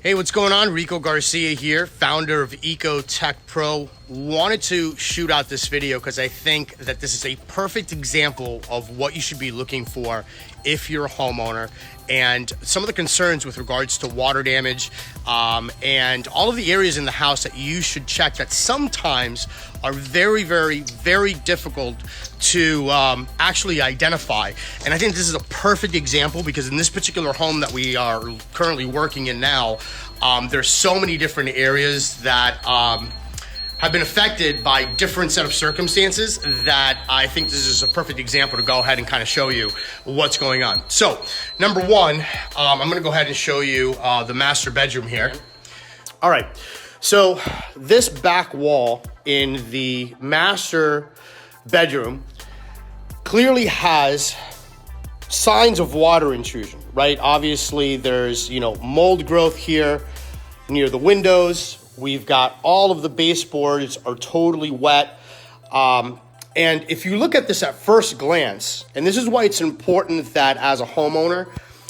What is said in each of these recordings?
Hey, what's going on? Rico Garcia here, founder of EcoTek Pro. Wanted to shoot out this video because I think that this is a perfect example of what you should be looking for if you're a homeowner, and some of the concerns with regards to water damage and all of the areas in the house that you should check that sometimes are very, very, very difficult to actually identify. And I think this is a perfect example because in this particular home that we are currently working in now, there's so many different areas that have been affected by different set of circumstances that I think this is a perfect example to go ahead and kind of show you what's going on. So number one, I'm gonna go ahead and show you the master bedroom here. All right, so this back wall in the master bedroom clearly has signs of water intrusion, right? Obviously there's, mold growth here near the windows. We've got all of the baseboards are totally wet. And if you look at this at first glance, and this is why it's important that as a homeowner,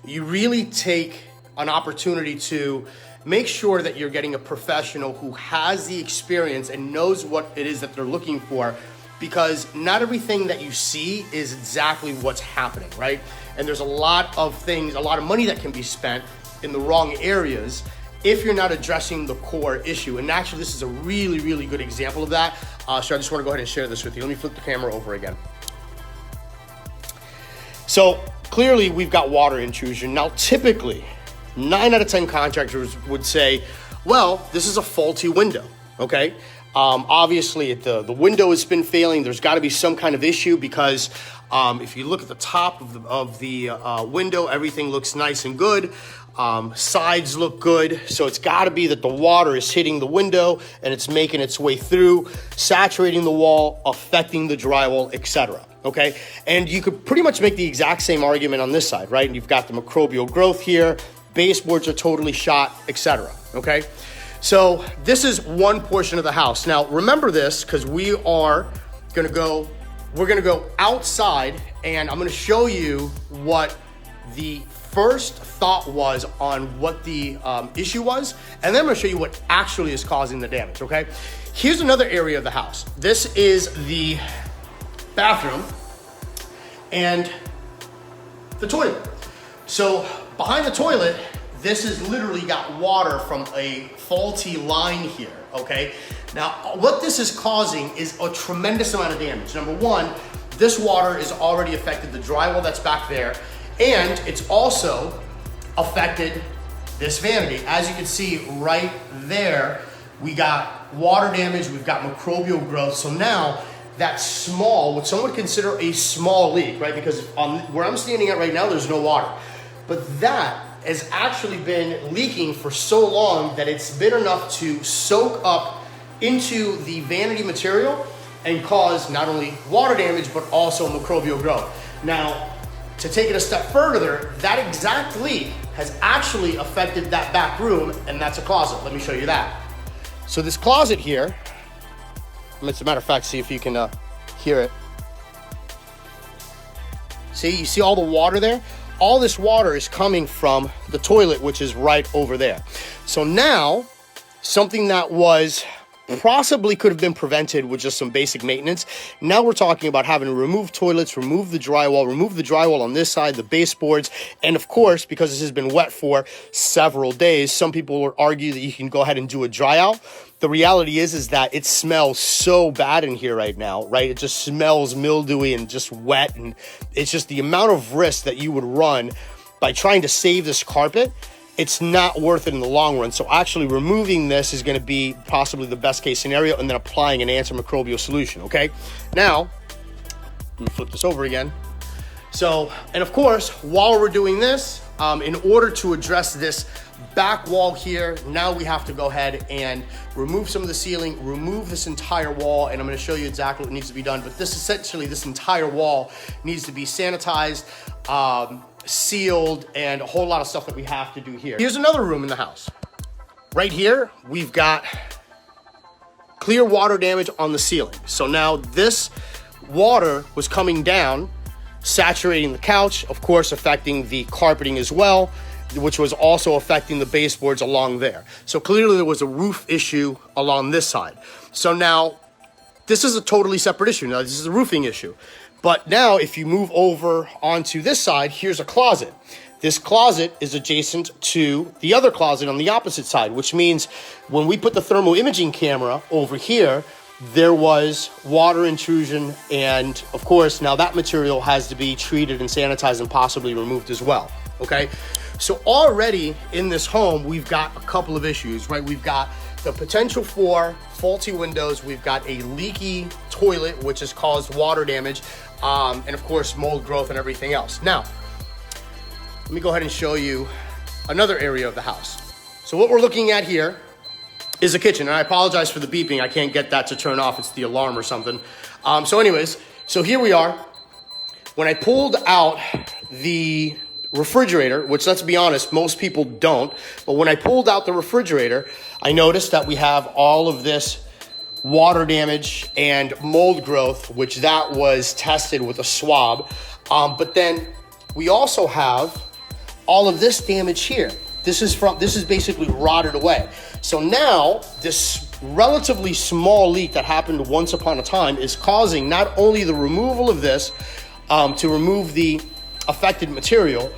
you really take an opportunity to make sure that you're getting a professional who has the experience and knows what it is that they're looking for, because not everything that you see is exactly what's happening, right? And there's a lot of things, a lot of money that can be spent in the wrong areas if you're not addressing the core issue. And actually, this is a really, really good example of that. So I just want to go ahead and share this with you. Let me flip the camera over again. So clearly we've got water intrusion. Now, typically, 9 out of 10 contractors would say, well, this is a faulty window, okay? Obviously, the window has been failing. There's got to be some kind of issue because if you look at the top of the window, everything looks nice and good. Sides look good. So it's got to be that the water is hitting the window and it's making its way through, saturating the wall, affecting the drywall, etc. Okay? And you could pretty much make the exact same argument on this side, right? And you've got the microbial growth here, baseboards are totally shot, etc. Okay? So this is one portion of the house. Now remember this, because we're gonna go outside and I'm gonna show you what the first thought was on what the issue was, and then I'm gonna show you what actually is causing the damage, okay? Here's another area of the house. This is the bathroom and the toilet. So behind the toilet, this has literally got water from a faulty line here, okay? Now, what this is causing is a tremendous amount of damage. Number one, this water has already affected the drywall that's back there, and it's also affected this vanity. As you can see right there, we got water damage, we've got microbial growth. So now that small, what some would consider a small leak, right? Because on where I'm standing at right now, there's no water. But that has actually been leaking for so long that it's been enough to soak up into the vanity material and cause not only water damage, but also microbial growth. Now, to take it a step further, that exact leak has actually affected that back room, and that's a closet. Let me show you that. So this closet here, as a matter of fact, see if you can hear it. See, you see all the water there? All this water is coming from the toilet, which is right over there. So now, something that was possibly could have been prevented with just some basic maintenance. Now we're talking about having to remove toilets, remove the drywall on this side, the baseboards, and of course, because this has been wet for several days, some people would argue that you can go ahead and do a dry out. The reality is that it smells so bad in here right now, right? It just smells mildewy and just wet, and it's just the amount of risk that you would run by trying to save this carpet. It's not worth it in the long run. So actually removing this is going to be possibly the best case scenario, and then applying an antimicrobial solution, okay? Now, let me flip this over again. So, and of course, while we're doing this, in order to address this back wall here, now we have to go ahead and remove some of the ceiling, remove this entire wall, and I'm going to show you exactly what needs to be done. But this essentially, this entire wall needs to be sanitized, sealed, and a whole lot of stuff that we have to do here. Here's another room in the house. Right here, we've got clear water damage on the ceiling. So now this water was coming down, saturating the couch, of course, affecting the carpeting as well. which was also affecting the baseboards along there. So clearly there was a roof issue along this side. So now this is a totally separate issue. Now this is a roofing issue. But now if you move over onto this side, here's a closet. This closet is adjacent to the other closet on the opposite side, which means when we put the thermal imaging camera over here, there was water intrusion, and of course now that material has to be treated and sanitized and possibly removed as well. Okay, so already in this home we've got a couple of issues, right? We've got the potential for faulty windows, we've got a leaky toilet which has caused water damage, and of course mold growth and everything else. Now let me go ahead and show you another area of the house. So what we're looking at here is a kitchen, and I apologize for the beeping. I can't get that to turn off. It's the alarm or something. So anyways, so here we are. When I pulled out the refrigerator, which let's be honest, most people don't, but when I pulled out the refrigerator, I noticed that we have all of this water damage and mold growth, which that was tested with a swab. But then we also have all of this damage here. This is basically rotted away. So now this relatively small leak that happened once upon a time is causing not only the removal of this to remove the affected material,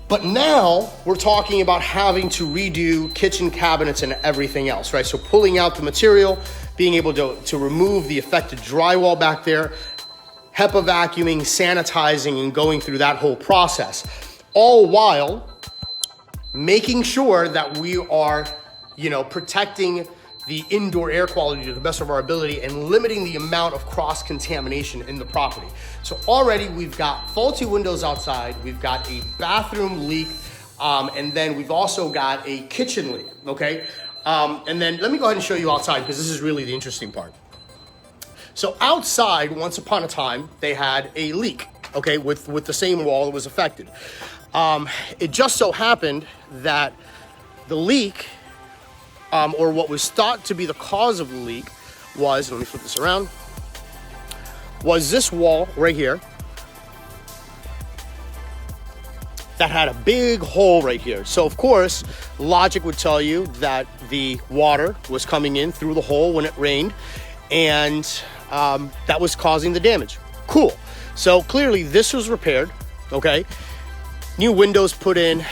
but now we're talking about having to redo kitchen cabinets and everything else, right? So pulling out the material, being able to remove the affected drywall back there, HEPA vacuuming, sanitizing, and going through that whole process, all while making sure that we are, protecting the indoor air quality to the best of our ability and limiting the amount of cross-contamination in the property. So already we've got faulty windows outside, we've got a bathroom leak, and then we've also got a kitchen leak, okay? And then let me go ahead and show you outside, because this is really the interesting part. So outside, once upon a time, they had a leak, okay, with the same wall that was affected. It just so happened that the leak, or what was thought to be the cause of the leak was, let me flip this around, was this wall right here that had a big hole right here. So of course, logic would tell you that the water was coming in through the hole when it rained, and that was causing the damage. Cool. So clearly this was repaired, okay? New windows put in,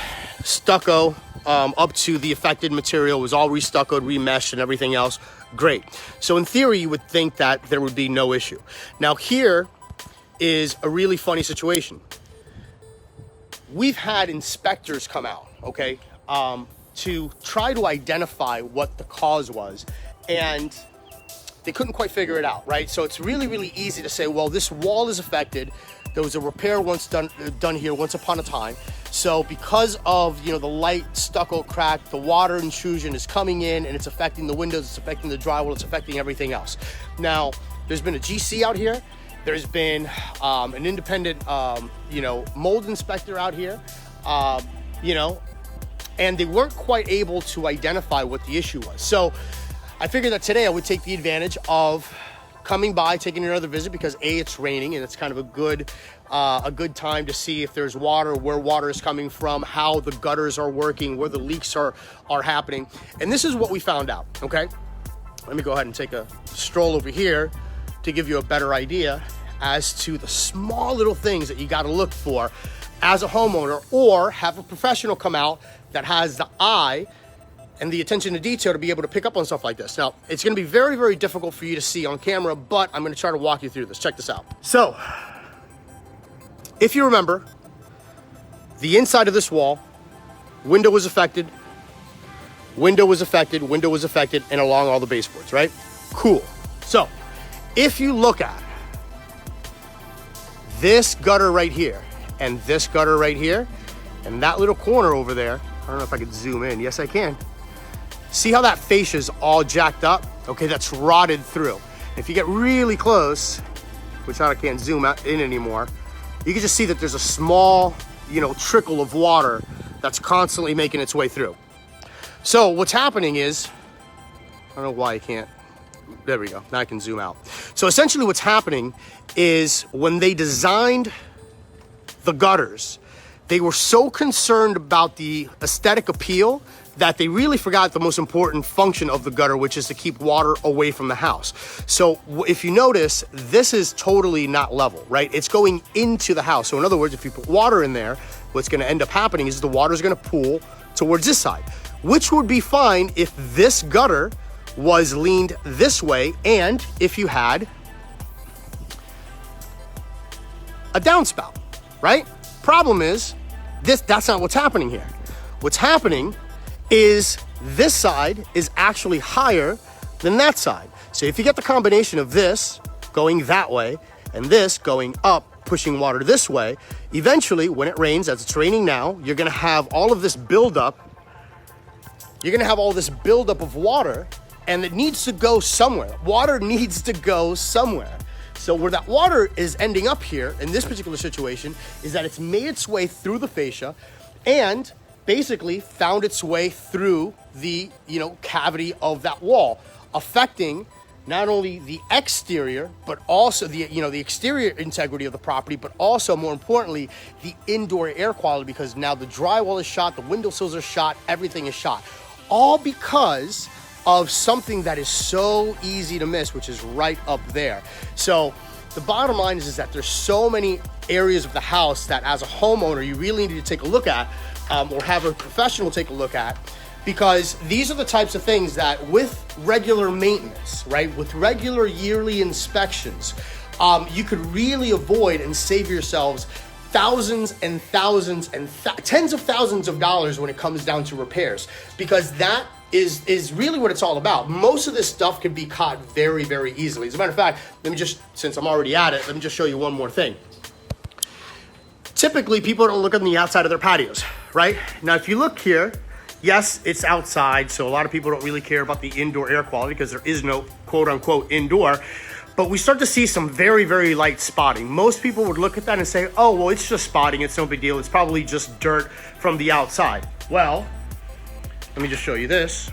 stucco up to the affected material was all restuccoed, remeshed, and everything else. Great. So in theory, you would think that there would be no issue. Now here is a really funny situation. We've had inspectors come out, okay, to try to identify what the cause was, and they couldn't quite figure it out, right? So it's really, really easy to say, well, this wall is affected. There was a repair once done here once upon a time. So because of, the light stucco crack, the water intrusion is coming in and it's affecting the windows, it's affecting the drywall, it's affecting everything else. Now, there's been a GC out here. There's been an independent, mold inspector out here, and they weren't quite able to identify what the issue was. So I figured that today I would take the advantage of coming by, taking another visit, because A, it's raining and it's kind of a good time to see if there's water, where water is coming from, how the gutters are working, where the leaks are happening. And this is what we found out, okay? Let me go ahead and take a stroll over here to give you a better idea as to the small little things that you got to look for as a homeowner, or have a professional come out that has the eye and the attention to detail to be able to pick up on stuff like this. Now, it's gonna be very, very difficult for you to see on camera, but I'm gonna try to walk you through this. Check this out. So, if you remember, the inside of this wall, window was affected, window was affected, window was affected, and along all the baseboards, right? Cool. So, if you look at this gutter right here, and this gutter right here, and that little corner over there, I don't know if I can zoom in. Yes, I can. See how that fascia is all jacked up? Okay, that's rotted through. If you get really close, which I can't zoom out in anymore, you can just see that there's a small, trickle of water that's constantly making its way through. So what's happening is, I don't know why I can't, there we go, now I can zoom out. So essentially what's happening is when they designed the gutters, They were so concerned about the aesthetic appeal that they really forgot the most important function of the gutter, which is to keep water away from the house. So if you notice, this is totally not level, right? It's going into the house. So in other words, if you put water in there, what's gonna end up happening is the water is gonna pool towards this side, which would be fine if this gutter was leaned this way and if you had a downspout, right? Problem is, that's not what's happening here. What's happening is this side is actually higher than that side. So if you get the combination of this going that way and this going up, pushing water this way, eventually when it rains, as it's raining now, you're gonna have all of this buildup. You're gonna have all this buildup of water, and it needs to go somewhere. Water needs to go somewhere. So where that water is ending up here in this particular situation is that it's made its way through the fascia and basically found its way through the cavity of that wall, affecting not only the exterior but also the exterior integrity of the property, but also more importantly the indoor air quality, because now the drywall is shot, the windowsills are shot, everything is shot, all because of something that is so easy to miss, which is right up there. So the bottom line is that there's so many areas of the house that as a homeowner you really need to take a look at, or have a professional take a look at, because these are the types of things that with regular maintenance, right, with regular yearly inspections, you could really avoid and save yourselves thousands and thousands and tens of thousands of dollars when it comes down to repairs, because that is really what it's all about. Most of this stuff can be caught very, very easily. As a matter of fact, since I'm already at it, let me just show you one more thing. Typically, people don't look on the outside of their patios, right? Now, if you look here, yes, it's outside, so a lot of people don't really care about the indoor air quality because there is no quote-unquote indoor, but we start to see some very, very light spotting. Most people would look at that and say, oh, well, it's just spotting, it's no big deal, it's probably just dirt from the outside. Well, let me just show you this.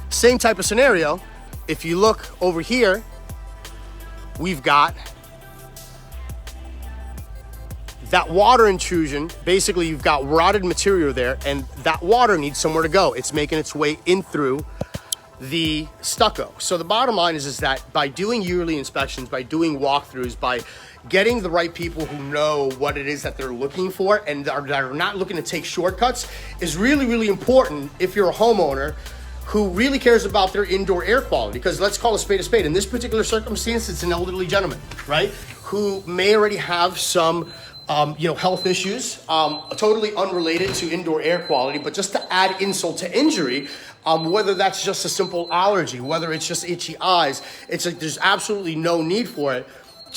Same type of scenario. If you look over here, we've got that water intrusion. Basically, you've got rotted material there, and that water needs somewhere to go. It's making its way in through the stucco. So the bottom line is that by doing yearly inspections, by doing walkthroughs, by getting the right people who know what it is that they're looking for and that are not looking to take shortcuts is really, really important if you're a homeowner who really cares about their indoor air quality. Because let's call a spade a spade. In this particular circumstance, it's an elderly gentleman, right, who may already have some health issues, totally unrelated to indoor air quality, but just to add insult to injury, whether that's just a simple allergy, whether it's just itchy eyes, it's like there's absolutely no need for it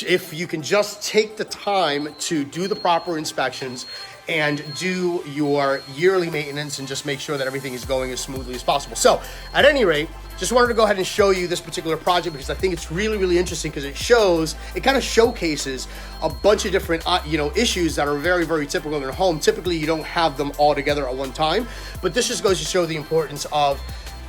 if you can just take the time to do the proper inspections and do your yearly maintenance and just make sure that everything is going as smoothly as possible. So at any rate, just wanted to go ahead and show you this particular project because I think it's really, really interesting because it kind of showcases a bunch of different, issues that are very, very typical in a home. Typically, you don't have them all together at one time, but this just goes to show the importance of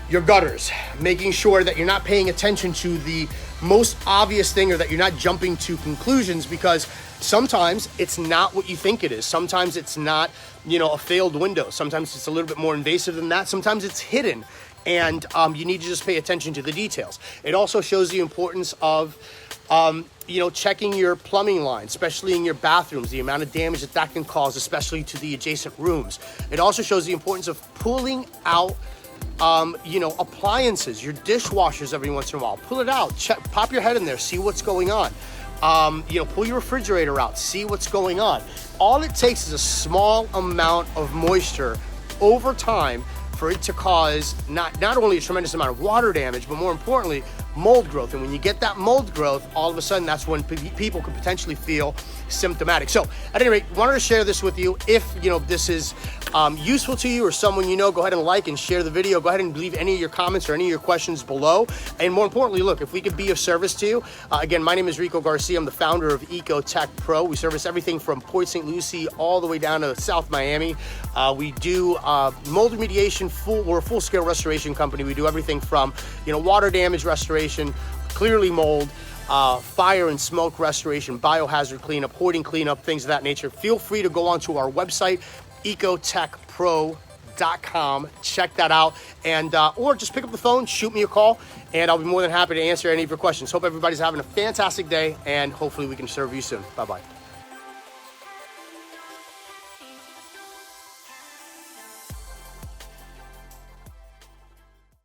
your gutters, making sure that you're not paying attention to the most obvious thing or that you're not jumping to conclusions, because sometimes it's not what you think it is. Sometimes it's not, a failed window. Sometimes it's a little bit more invasive than that. Sometimes it's hidden. And you need to just pay attention to the details. It also shows the importance of, checking your plumbing line, especially in your bathrooms, the amount of damage that can cause, especially to the adjacent rooms. It also shows the importance of pulling out, appliances, your dishwashers every once in a while. Pull it out, pop your head in there, see what's going on. Pull your refrigerator out, see what's going on. All it takes is a small amount of moisture over time for it to cause not only a tremendous amount of water damage, but more importantly, mold growth. And when you get that mold growth, all of a sudden, that's when people could potentially feel symptomatic. So at any rate, wanted to share this with you. If this is useful to you or someone go ahead and like and share the video. Go ahead and leave any of your comments or any of your questions below. And more importantly, look, if we could be of service to you, again, my name is Rico Garcia. I'm the founder of EcoTek Pro. We service everything from Port St. Lucie all the way down to South Miami. We do mold remediation. We're a full-scale restoration company. We do everything from water damage restoration, clearly mold, fire and smoke restoration, biohazard cleanup, hoarding cleanup, things of that nature, feel free to go onto our website, EcoTekPro.com. Check that out, and or just pick up the phone, shoot me a call, and I'll be more than happy to answer any of your questions. Hope everybody's having a fantastic day, and hopefully we can serve you soon. Bye-bye.